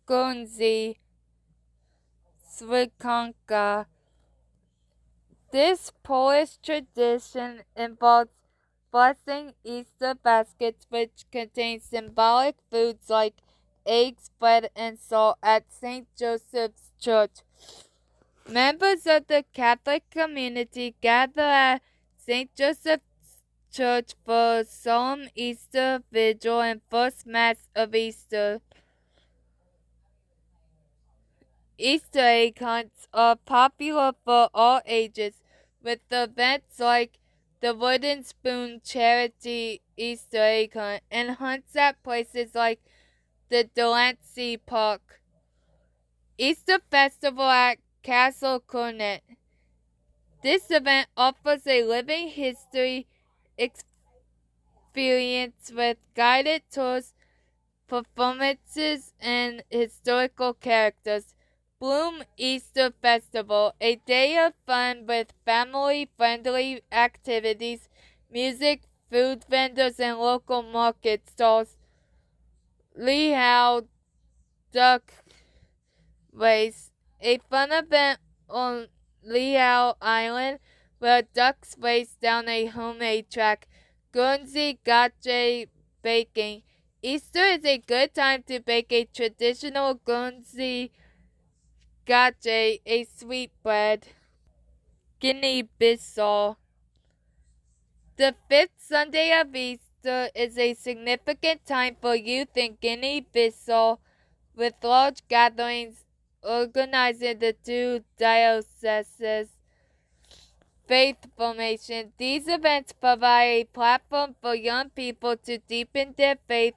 Guernsey, Srilanka. This Polish tradition involves blessing Easter baskets, which contain symbolic foods like eggs, bread, and salt at St. Joseph's Church. Members of the Catholic community gather at St. Joseph's Church for solemn Easter vigil and first Mass of Easter. Easter egg hunts are popular for all ages, with events like the Wooden Spoon Charity Easter egg hunt and hunts at places like the Delancey Park. Easter Festival at Castle Cornet. This event offers a living history experience with guided tours, performances, and historical characters. Bloom Easter Festival, a day of fun with family-friendly activities, music, food vendors, and local market stalls. Lehigh Duck Race, a fun event on Lehigh Island where ducks race down a homemade track. Guernsey Gotcha Baking. Easter is a good time to bake a traditional Guernsey Gotcha, a sweetbread. Guinea-Bissau. The fifth Sunday of Easter is a significant time for youth in Guinea-Bissau, with large gatherings organized in the two dioceses. Faith formation. These events provide a platform for young people to deepen their faith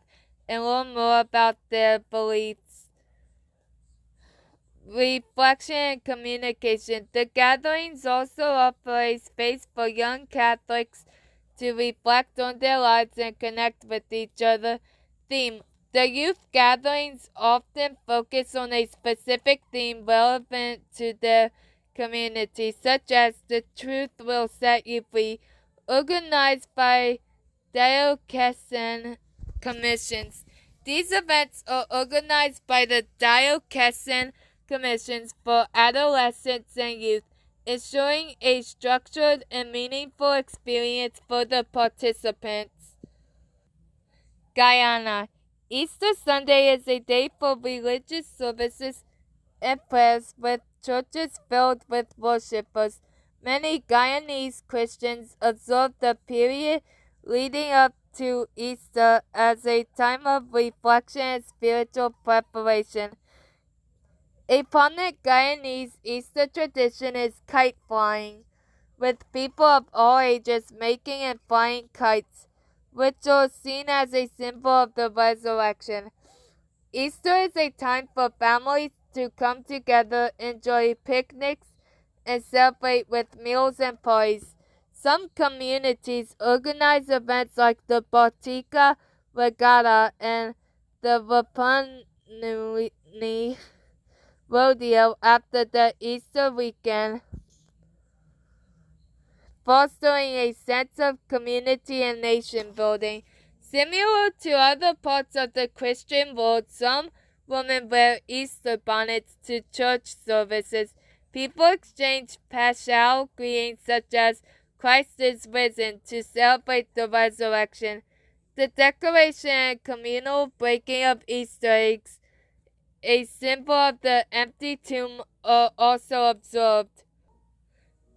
and learn more about their beliefs. Reflection and communication. The gatherings also offer a space for young Catholics to reflect on their lives and connect with each other. Theme. The youth gatherings often focus on a specific theme relevant to their community, such as The Truth Will Set You Free, organized by diocesan commissions. These events are organized by the diocesan commissions for adolescents and youth, ensuring a structured and meaningful experience for the participants. Guyana. Easter Sunday is a day for religious services and prayers, with churches filled with worshippers. Many Guyanese Christians observe the period leading up to Easter as a time of reflection and spiritual preparation. A prominent Guyanese Easter tradition is kite flying, with people of all ages making and flying kites, which are seen as a symbol of the resurrection. Easter is a time for families to come together, enjoy picnics, and celebrate with meals and parties. Some communities organize events like the Baltica Regatta and the Rapani Rodeo after the Easter weekend, fostering a sense of community and nation building. Similar to other parts of the Christian world, some women wear Easter bonnets to church services. People exchange paschal greetings such as Christ is risen to celebrate the resurrection. The decoration and communal breaking of Easter eggs, a symbol of the empty tomb, are also observed.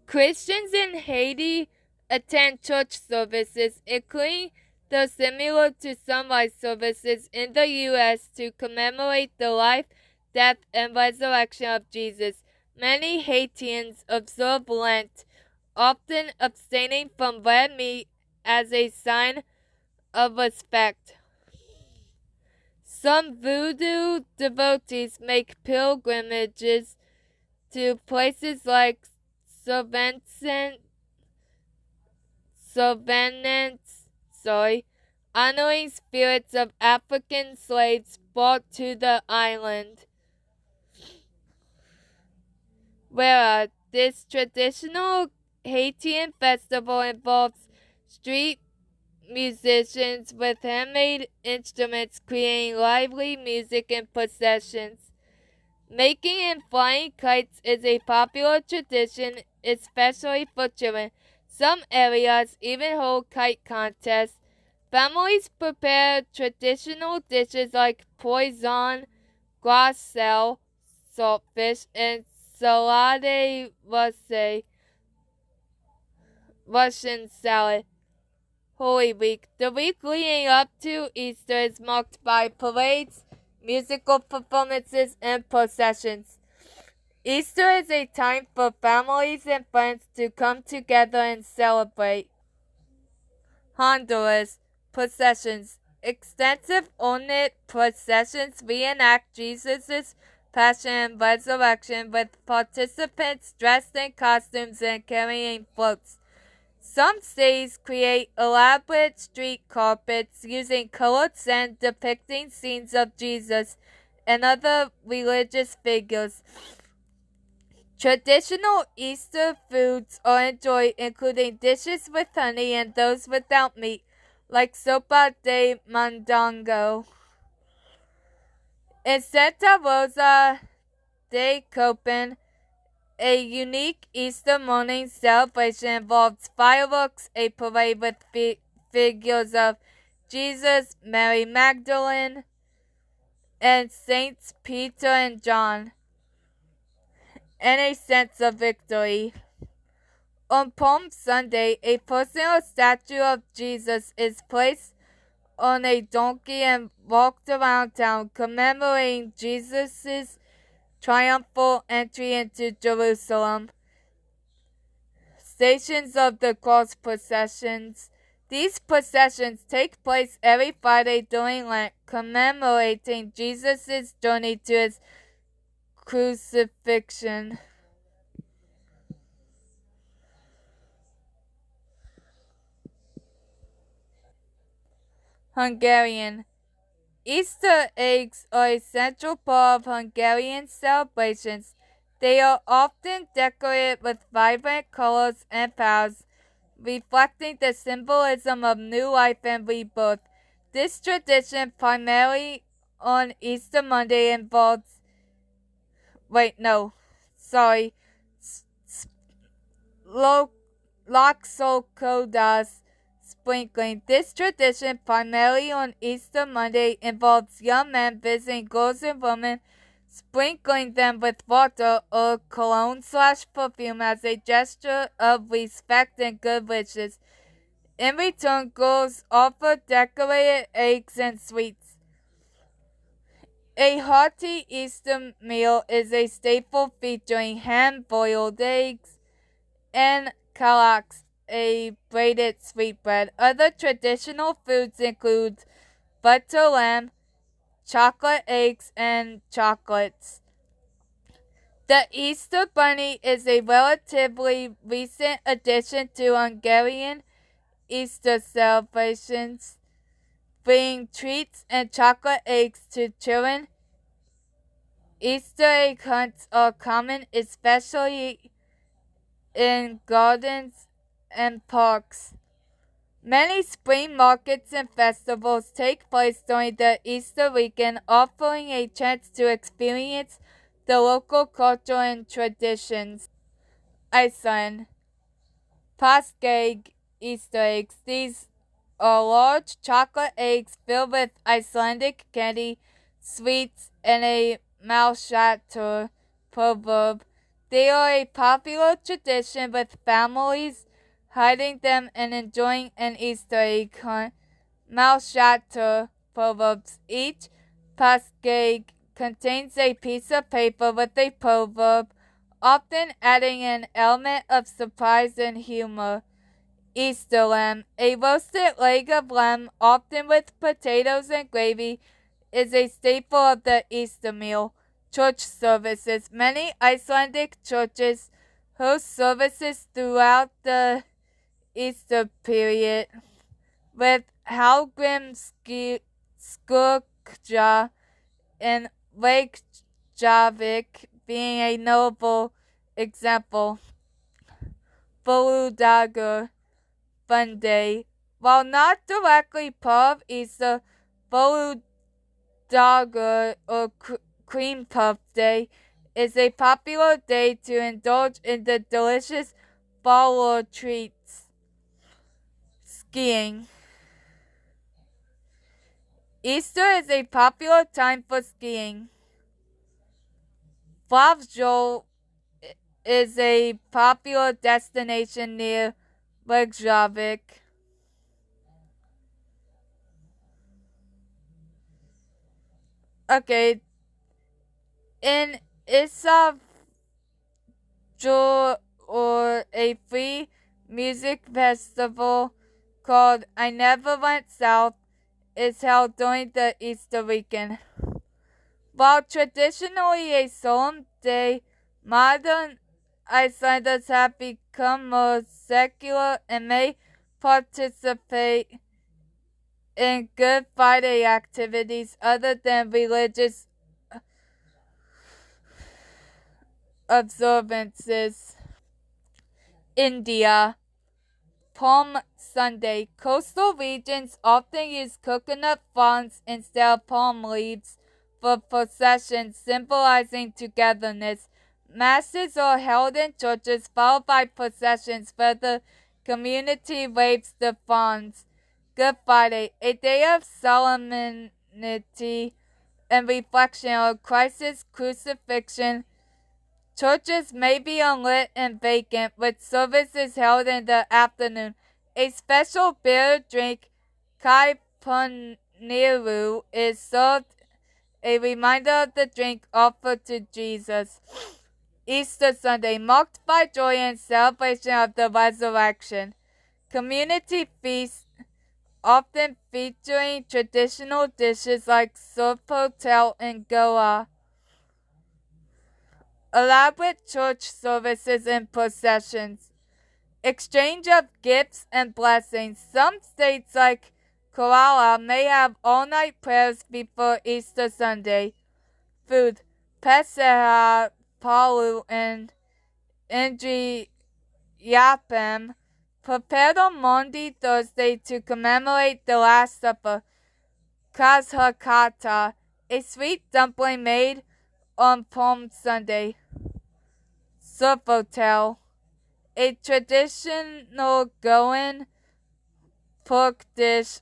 Christians in Haiti attend church services, including the similar to sunrise services in the U.S. to commemorate the life, death, and resurrection of Jesus. Many Haitians observe Lent, often abstaining from red meat as a sign of respect. Some voodoo devotees make pilgrimages to places like Servants, honoring spirits of African slaves brought to the island. Where this traditional Haitian festival involves street musicians with handmade instruments creating lively music in processions. Making and flying kites is a popular tradition, especially for children. Some areas even hold kite contests. Families prepare traditional dishes like poisson, glace, saltfish, and salade russe, Russian salad. Holy Week. The week leading up to Easter is marked by parades, musical performances, and processions. Easter is a time for families and friends to come together and celebrate. Honduras. Processions. Extensive ornate processions reenact Jesus' passion and resurrection with participants dressed in costumes and carrying floats. Some cities create elaborate street carpets using colored sand depicting scenes of Jesus and other religious figures. Traditional Easter foods are enjoyed, including dishes with honey and those without meat, like sopa de mondongo. In Santa Rosa de Copan, a unique Easter morning celebration involves fireworks, a parade with figures of Jesus, Mary Magdalene, and Saints Peter and John, and a sense of victory. On Palm Sunday, a personal statue of Jesus is placed on a donkey and walked around town, commemorating Jesus' triumphal entry into Jerusalem. Stations of the Cross processions. These processions take place every Friday during Lent, commemorating Jesus' journey to his crucifixion. Hungarian. Easter eggs are a central part of Hungarian celebrations. They are often decorated with vibrant colors and flowers, reflecting the symbolism of new life and rebirth. This tradition, primarily on Easter Monday, involves Loxokodas sprinkling. This tradition, primarily on Easter Monday, involves young men visiting girls and women, sprinkling them with water or cologne/perfume as a gesture of respect and good wishes. In return, girls offer decorated eggs and sweets. A hearty Easter meal is a staple featuring hand-boiled eggs and kalaks, a braided sweetbread. Other traditional foods include butter lamb, chocolate eggs, and chocolates. The Easter Bunny is a relatively recent addition to Hungarian Easter celebrations, bringing treats and chocolate eggs to children. Easter egg hunts are common, especially in gardens and parks. Many spring markets and festivals take place during the Easter weekend, offering a chance to experience the local culture and traditions. Iceland. Páskeegg Easter eggs. These are large chocolate eggs filled with Icelandic candy, sweets, and a Málsháttur proverb. They are a popular tradition with families hiding them and enjoying an Easter egg hunt. Málsháttur proverbs. Each Páskeegg contains a piece of paper with a proverb, often adding an element of surprise and humor. Easter lamb. A roasted leg of lamb, often with potatoes and gravy, is a staple of the Easter meal. Church services. Many Icelandic churches host services throughout the Easter period, with Hallgrímskirkja in Reykjavik being a notable example. Boludagur, Fun Day. While not directly part of Easter, Bolu or Cream Puff Day is a popular day to indulge in the delicious fall treats. Skiing. Easter is a popular time for skiing. Plavjol is a popular destination near Reykjavik. Okay, in Isavjol, or a free music festival called I Never Went South, is held during the Easter weekend. While traditionally a solemn day, modern Icelanders have become more secular and may participate in Good Friday activities other than religious observances. India. Palm Sunday. Coastal regions often use coconut fronds instead of palm leaves for processions symbolizing togetherness. Masses are held in churches followed by processions where the community waves the fronds. Good Friday, a day of solemnity and reflection on Christ's crucifixion. Churches may be unlit and vacant, with services held in the afternoon. A special beer drink, Kai Paniru, is served, a reminder of the drink offered to Jesus. Easter Sunday, marked by joy and celebration of the resurrection. Community feasts, often featuring traditional dishes like sourdough and goa. Elaborate church services and processions. Exchange of gifts and blessings. Some states like Kerala may have all-night prayers before Easter Sunday. Food. Pesach, Palu, and Indri Yapam, prepared on Maundy Thursday to commemorate the Last Supper. Kazhakata, a sweet dumpling made on Palm Sunday. Surfotel, a traditional Goan pork dish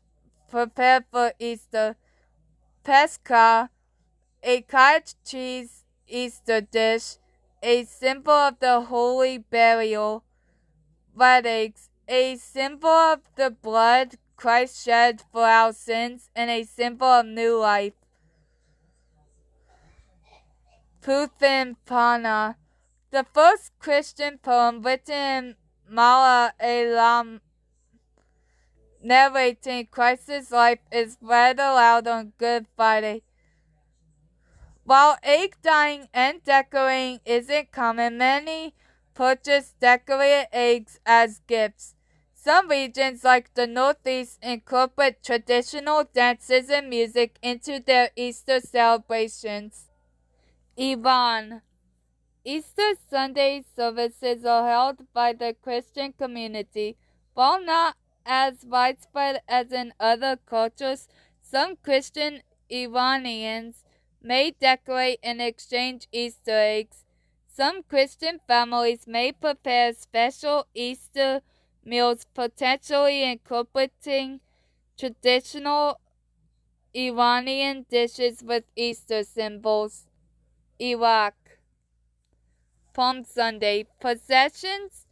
prepared for Easter. Pesca, a cottage cheese Easter dish, a symbol of the holy burial. Red eggs, a symbol of the blood Christ shed for our sins and a symbol of new life. Puthinpana, the first Christian poem written in Malayalam narrating Christ's life, is read aloud on Good Friday. While egg dyeing and decorating isn't common, many purchase decorated eggs as gifts. Some regions, like the Northeast, incorporate traditional dances and music into their Easter celebrations. Iran. Easter Sunday services are held by the Christian community. While not as widespread as in other cultures, some Christian Iranians may decorate and exchange Easter eggs. Some Christian families may prepare special Easter meals, potentially incorporating traditional Iranian dishes with Easter symbols. Iraq. Palm Sunday. Processions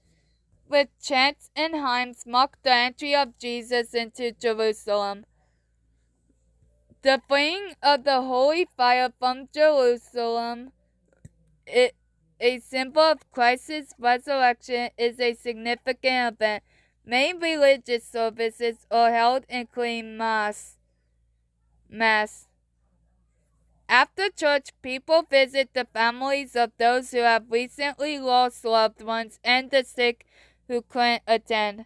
with chants and hymns mark the entry of Jesus into Jerusalem. The bringing of the holy fire from Jerusalem, a symbol of Christ's resurrection, is a significant event. Main religious services are held, including Mass. After church, people visit the families of those who have recently lost loved ones and the sick who couldn't attend.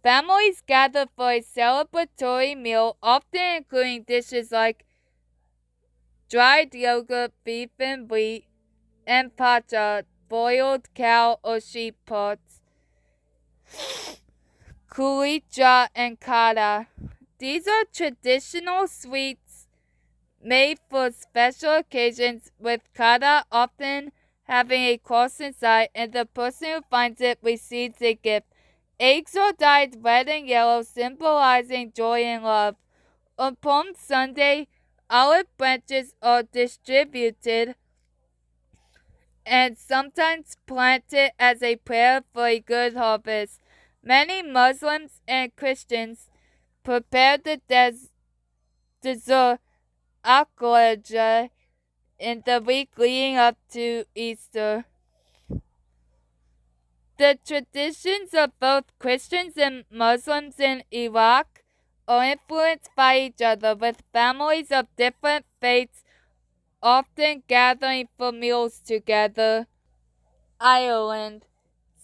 Families gather for a celebratory meal, often including dishes like dried yogurt, beef and wheat, and pacha, boiled cow or sheep parts. kulija, and kata. These are traditional sweets made for special occasions, with kata often having a cross inside, and the person who finds it receives a gift. Eggs are dyed red and yellow, symbolizing joy and love. On Palm Sunday, olive branches are distributed and sometimes planted as a prayer for a good harvest. Many Muslims and Christians prepare the dessert akalaja in the week leading up to Easter. The traditions of both Christians and Muslims in Iraq are influenced by each other, with families of different faiths often gathering for meals together. Ireland.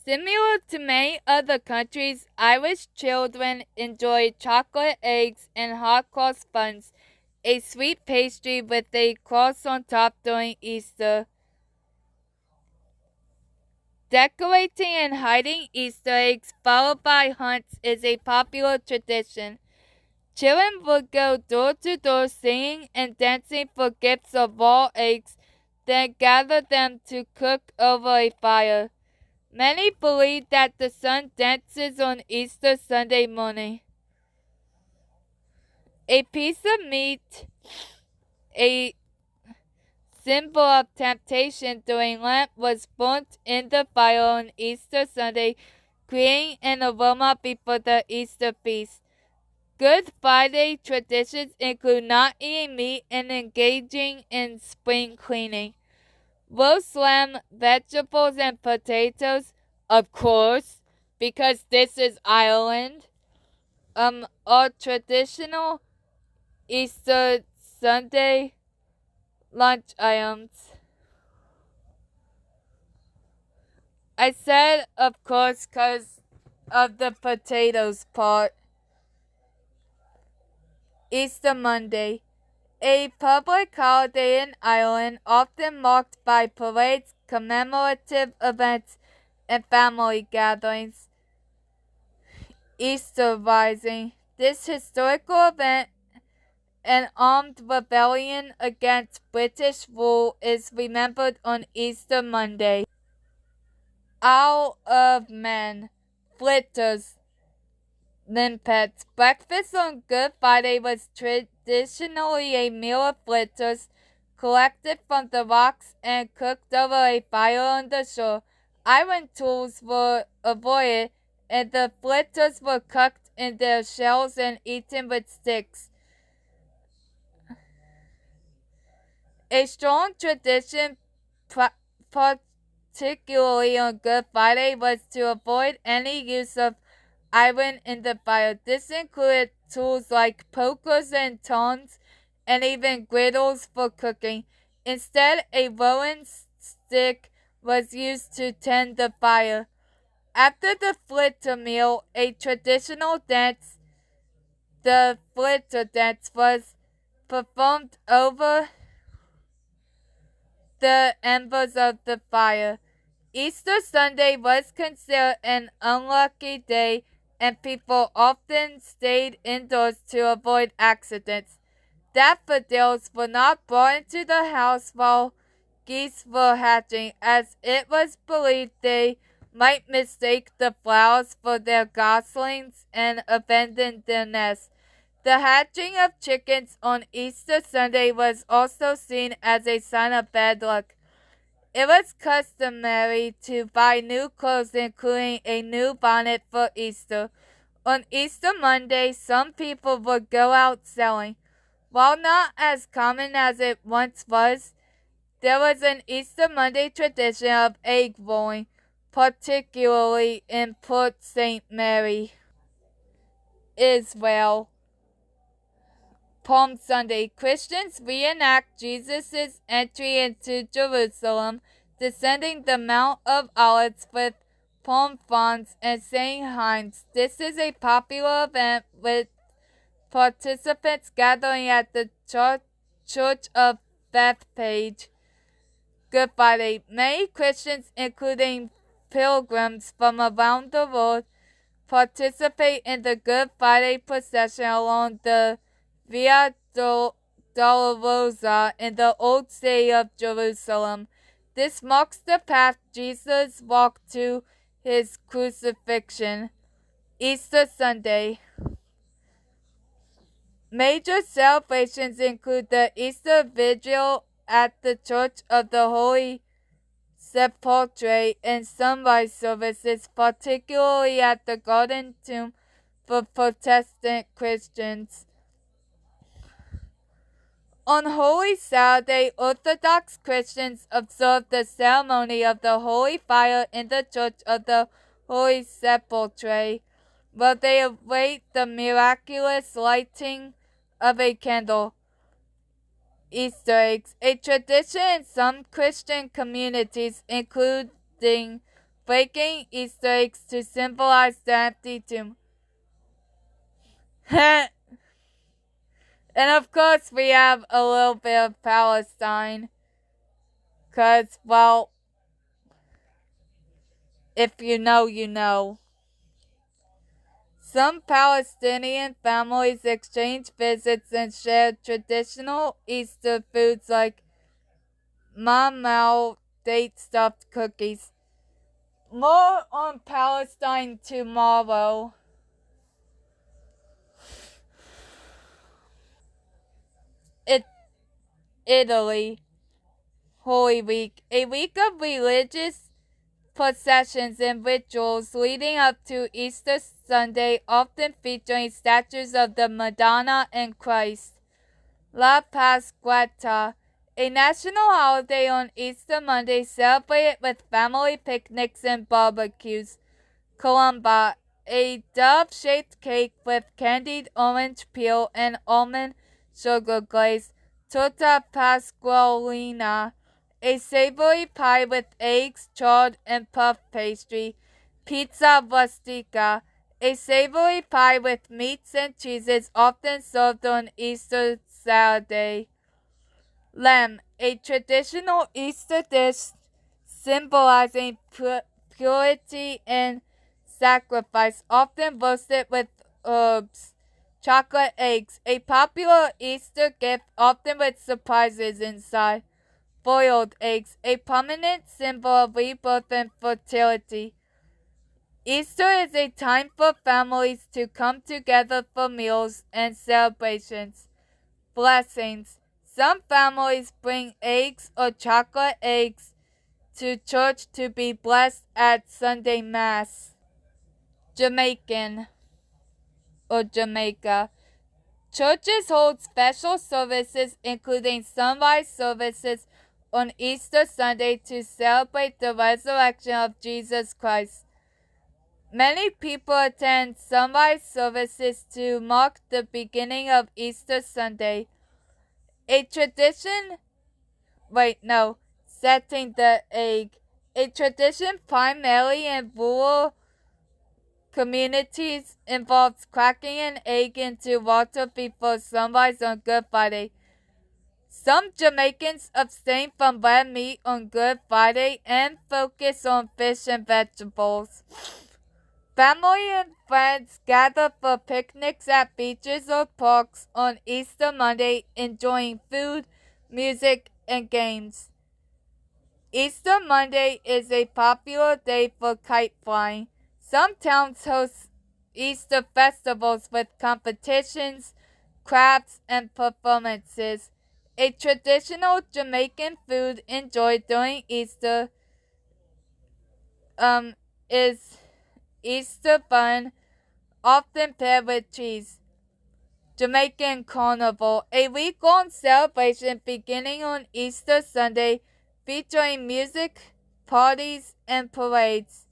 Similar to many other countries, Irish children enjoy chocolate eggs and hot cross buns, a sweet pastry with a cross on top during Easter. Decorating and hiding Easter eggs followed by hunts is a popular tradition. Children would go door to door singing and dancing for gifts of raw eggs, then gather them to cook over a fire. Many believe that the sun dances on Easter Sunday morning. A piece of meat, a symbol of temptation during Lent, was burnt in the fire on Easter Sunday, creating an aroma before the Easter feast. Good Friday traditions include not eating meat and engaging in spring cleaning. Roast lamb, vegetables, and potatoes, of course, because this is Ireland, are traditional Easter Sunday lunch items. I said, of course, because of the potatoes part. Easter Monday, a public holiday in Ireland, often marked by parades, commemorative events, and family gatherings. Easter Rising. This historical event, an armed rebellion against British rule, is remembered on Easter Monday. Isle of Man. Flitters. Limpets. Breakfast on Good Friday was traditionally a meal of flitters collected from the rocks and cooked over a fire on the shore. Iron tools were avoided, and the flitters were cooked in their shells and eaten with sticks. A strong tradition, particularly on Good Friday, was to avoid any use of iron in the fire. This included tools like pokers and tongs, and even griddles for cooking. Instead, a rowan stick was used to tend the fire. After the flitter meal, a traditional dance, the flitter dance, was performed over the embers of the fire. Easter Sunday was considered an unlucky day, and people often stayed indoors to avoid accidents. Daffodils were not brought into the house while geese were hatching, as it was believed they might mistake the flowers for their goslings and abandon their nests. The hatching of chickens on Easter Sunday was also seen as a sign of bad luck. It was customary to buy new clothes, including a new bonnet for Easter. On Easter Monday, some people would go out selling. While not as common as it once was, there was an Easter Monday tradition of egg rolling, particularly in Port St. Mary, Israel. Palm Sunday, Christians reenact Jesus' entry into Jerusalem, descending the Mount of Olives with palm fronds and saying hymns. This is a popular event with participants gathering at the Church of Bethpage. Good Friday. Many Christians, including pilgrims from around the world, participate in the Good Friday procession along the Via Dolorosa in the Old City of Jerusalem. This marks the path Jesus walked to his crucifixion. Easter Sunday. Major celebrations include the Easter Vigil at the Church of the Holy Sepulchre and sunrise services, particularly at the Garden Tomb for Protestant Christians. On Holy Saturday, Orthodox Christians observe the ceremony of the Holy Fire in the Church of the Holy Sepulchre, where they await the miraculous lighting of a candle. Easter eggs, a tradition in some Christian communities, including breaking Easter eggs to symbolize the empty tomb. And of course, we have a little bit of Palestine. Because, well, if you know, you know. Some Palestinian families exchange visits and share traditional Easter foods like mamau, date-stuffed cookies. More on Palestine tomorrow. Italy. Holy Week. A week of religious processions and rituals leading up to Easter Sunday, often featuring statues of the Madonna and Christ. La Pasquetta, a national holiday on Easter Monday celebrated with family picnics and barbecues. Columba, a dove-shaped cake with candied orange peel and almond sugar glaze. Torta Pasqualina, a savory pie with eggs, chard, and puff pastry. Pizza Rustica, a savory pie with meats and cheeses often served on Easter Saturday. Lamb, a traditional Easter dish symbolizing purity and sacrifice, often roasted with herbs. Chocolate eggs, a popular Easter gift, often with surprises inside. Boiled eggs, a prominent symbol of rebirth and fertility. Easter is a time for families to come together for meals and celebrations. Blessings. Some families bring eggs or chocolate eggs to church to be blessed at Sunday Mass. Jamaican or Jamaica. Churches hold special services, including sunrise services on Easter Sunday to celebrate the resurrection of Jesus Christ. Many people attend sunrise services to mark the beginning of Easter Sunday. Setting the egg. A tradition primarily in rural communities involves cracking an egg into water before sunrise on Good Friday. Some Jamaicans abstain from red meat on Good Friday and focus on fish and vegetables. Family and friends gather for picnics at beaches or parks on Easter Monday, enjoying food, music, and games. Easter Monday is a popular day for kite flying. Some towns host Easter festivals with competitions, crafts, and performances. A traditional Jamaican food enjoyed during Easter is Easter bun, often paired with cheese. Jamaican Carnival, a week-long celebration beginning on Easter Sunday featuring music, parties, and parades.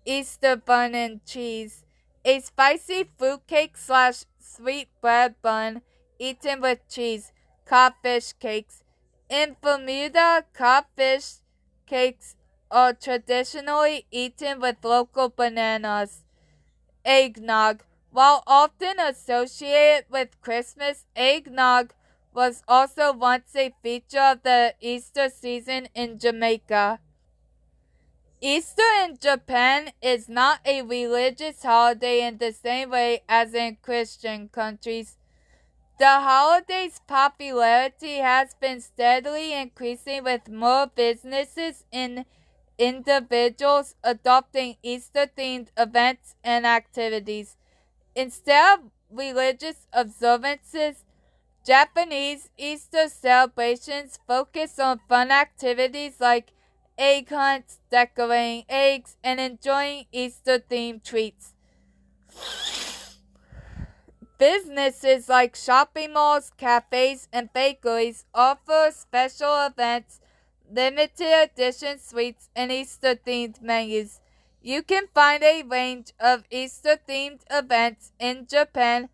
Easter bun and cheese, a spicy fruitcake / sweet bread bun eaten with cheese. Codfish cakes. In Bermuda, codfish cakes are traditionally eaten with local bananas. Eggnog. While often associated with Christmas, eggnog was also once a feature of the Easter season in Jamaica. Easter in Japan is not a religious holiday in the same way as in Christian countries. The holiday's popularity has been steadily increasing, with more businesses and individuals adopting Easter-themed events and activities. Instead of religious observances, Japanese Easter celebrations focus on fun activities like egg hunts, decorating eggs, and enjoying Easter-themed treats. Businesses like shopping malls, cafes, and bakeries offer special events, limited edition sweets, and Easter-themed menus. You can find a range of Easter-themed events in Japan,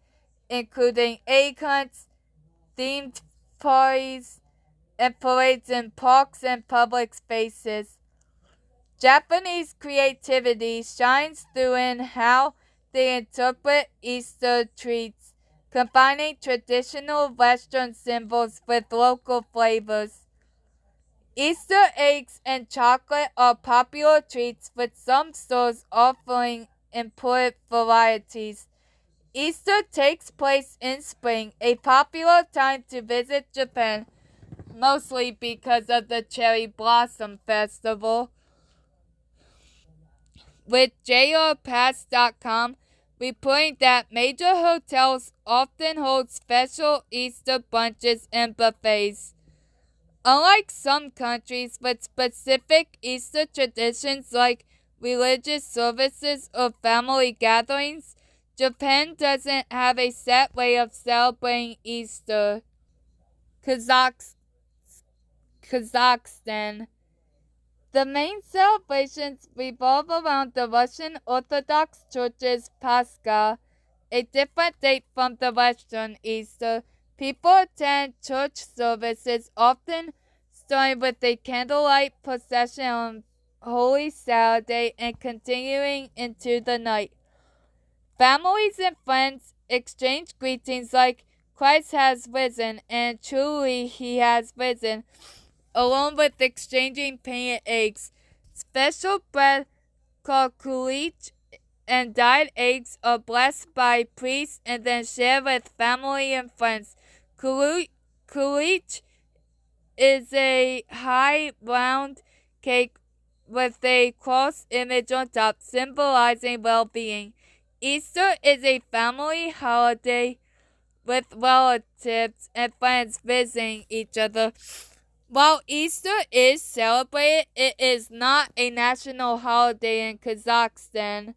including egg hunts, themed parties, and parades in parks and public spaces. Japanese creativity shines through in how they interpret Easter treats, combining traditional Western symbols with local flavors. Easter eggs and chocolate are popular treats, with some stores offering imported varieties. Easter takes place in spring, a popular time to visit Japan, mostly because of the Cherry Blossom Festival. With JRPass.com reporting that major hotels often hold special Easter brunches and buffets. Unlike some countries with specific Easter traditions like religious services or family gatherings, Japan doesn't have a set way of celebrating Easter. Kazakhstan. The main celebrations revolve around the Russian Orthodox Church's Pascha, a different date from the Western Easter. People attend church services, often starting with a candlelight procession on Holy Saturday and continuing into the night. Families and friends exchange greetings like "Christ has risen" and "Truly he has risen," along with exchanging painted eggs. Special bread called kulich and dyed eggs are blessed by priests and then shared with family and friends. Kulich is a high round cake with a cross image on top, symbolizing well-being. Easter is a family holiday with relatives and friends visiting each other. While Easter is celebrated, it is not a national holiday in Kazakhstan.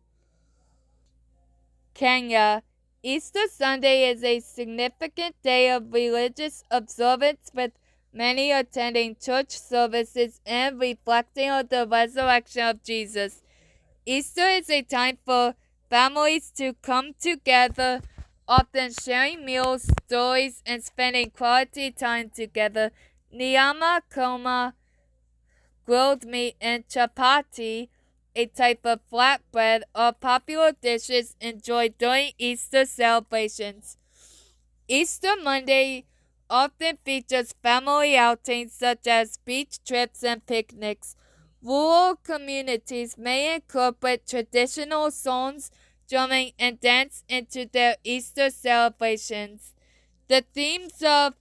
Kenya. Easter Sunday is a significant day of religious observance, with many attending church services and reflecting on the resurrection of Jesus. Easter is a time for families to come together, often sharing meals, stories, and spending quality time together. Nyama koma, grilled meat, and chapati, a type of flatbread, are popular dishes enjoyed during Easter celebrations. Easter Monday often features family outings such as beach trips and picnics. Rural communities may incorporate traditional songs, drumming, and dance into their Easter celebrations. The themes of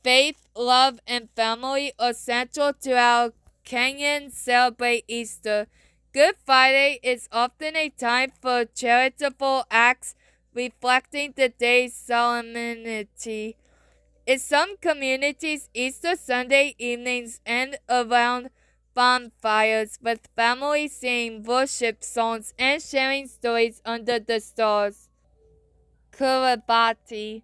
faith, love, and family are central to how Kenyans celebrate Easter. Good Friday is often a time for charitable acts reflecting the day's solemnity. In some communities, Easter Sunday evenings end around bonfires, with families singing worship songs and sharing stories under the stars. Kiribati.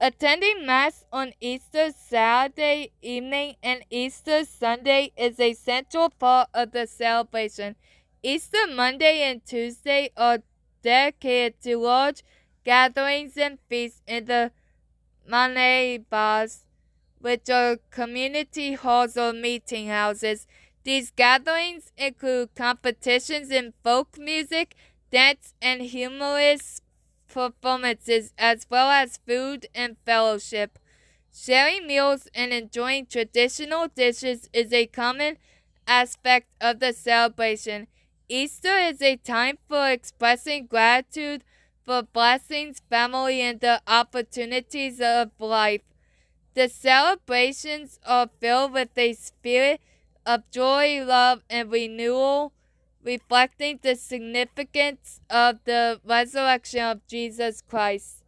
Attending Mass on Easter Saturday evening and Easter Sunday is a central part of the celebration. Easter Monday and Tuesday are dedicated to large gatherings and feasts in the Manebas, which are community halls or meeting houses. These gatherings include competitions in folk music, dance, and humorous performances, as well as food and fellowship. Sharing meals and enjoying traditional dishes is a common aspect of the celebration. Easter is a time for expressing gratitude for blessings, family, and the opportunities of life. The celebrations are filled with a spirit of joy, love, and renewal, reflecting the significance of the resurrection of Jesus Christ.